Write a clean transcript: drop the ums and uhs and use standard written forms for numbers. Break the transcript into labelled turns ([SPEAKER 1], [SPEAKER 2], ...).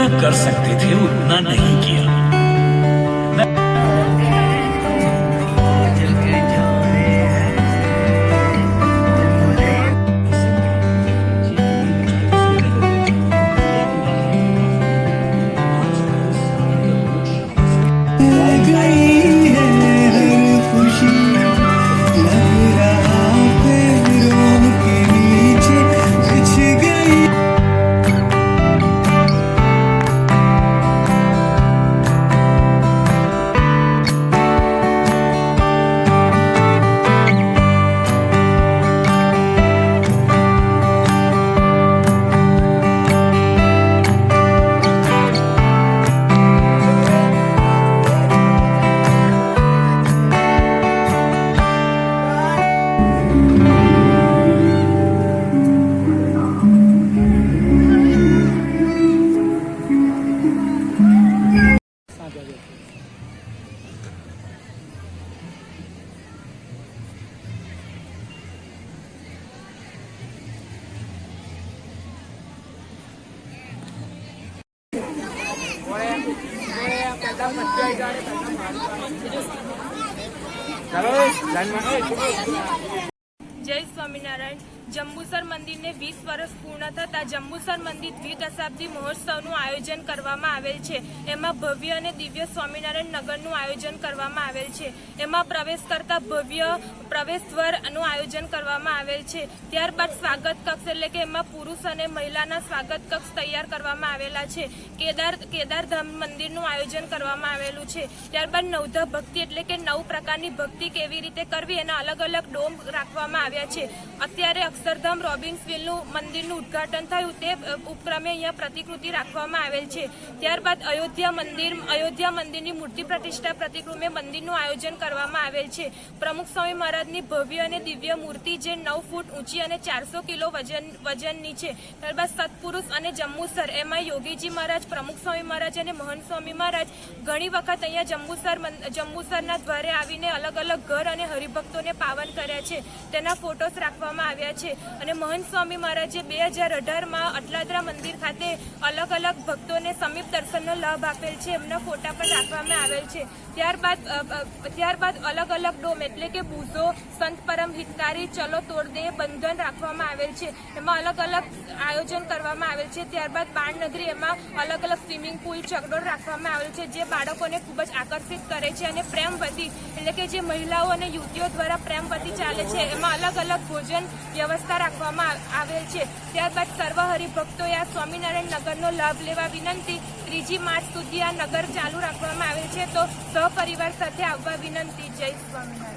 [SPEAKER 1] जितना कर सकते थे उतना नहीं किया।
[SPEAKER 2] जय स्वामीनारायण। जंबूसर मंदिर ने 20 वर्ष पूर्ण थता जंबूसर मंदिर द्विदशाब्दी महोत्सवનું આયોજન કરવામાં આવેલ છે। એમાં ભવ્ય અને દિવ્ય સ્વામિનારાયણ નગરનું આયોજન કરવામાં આવેલ છે। એમાં પ્રવેશ કરતા ભવ્ય પ્રવેશ દ્વારનું આયોજન કરવામાં આવેલ છે। ત્યારબાદ સ્વાગત કક્ષ એટલે કે એમાં પુરુષ અને મહિલાના સ્વાગત કક્ષ તૈયાર કરવામાં આવેલા છે। કેદારધામ મંદિરનું આયોજન કરવામાં આવેલું છે। ત્યારબાદ નવધા ભક્તિ એટલે કે 9 પ્રકારની ભક્તિ કેવી રીતે કરવી એના અલગ અલગ ડોમ રાખવામાં આવ્યા છે। અત્યારે અક્ષરધામ રોબિન્સવિલનું મંદિરનું ઉદ્ઘાટન થયું તે ઉપક્રમે અહીંયા પ્રતિકૃતિ રાખવામાં આવેલ છે। ત્યારબાદ અયોધ્યા મંદિરની મૂર્તિ પ્રતિષ્ઠા પ્રતિકૃમે મંદિરનું આયોજન કરવામાં આવેલ છે। પ્રમુખ સ્વામી મહારાજની ભવ્ય અને દિવ્ય મૂર્તિ જે 9 ફૂટ ઊંચી અને 400 કિલો વજનની છે। ત્યારબાદ સત્પુરુષ અને જંબુસર એમાં યોગીજી મહારાજ, પ્રમુખ સ્વામી મહારાજ અને મહંત સ્વામી મહારાજ ઘણી વખત અહીંયા જંબુસરના દ્વારે આવીને અલગ અલગ ઘર અને હરિભક્તોને પાવન કર્યા છે। તેના ફોટોસ રાખવામાં આવ્યા છે। અને મહંત સ્વામી મહારાજે 2018માં અટલાદરા મંદિર ખાતે અલગ અલગ ભક્તોને સમીપ દર્શનનો લાભ આપેલ છે। એમના ફોટા પણ રાખવામાં આવેલ છે। ત્યારબાદ અલગ અલગ ડોમ એટલે કે બુઝો, સંત પરમ હિતકારી, ચલો તોડ દે, બંધન રાખવામાં આવેલ છે। એમાં અલગ અલગ આયોજન કરવામાં આવેલ છે। ત્યારબાદ બાળનગરી એમાં અલગ અલગ સ્વિમિંગ પુલ, ચકડોળ રાખવામાં આવેલ છે જે બાળકોને ખૂબ જ આકર્ષિત કરે છે। અને પ્રેમવતી એટલે કે જે મહિલાઓ અને યુવતીઓ દ્વારા પ્રેમવતી ચાલે છે એમાં અલગ અલગ ભોજન વ્યવસ્થા રાખવામાં આવેલ છે। ત્યારબાદ સર્વ હરિભક્તોએ આ સ્વામિનારાયણ નગરનો લાભ લેવા વિનંતી। 3જી માર્ચ સુધી આ નગર ચાલુ રાખવામાં આવેલ છે, તો સહપરિવાર સાથે આવવા વિનંતી। જય સ્વામિનારાયણ।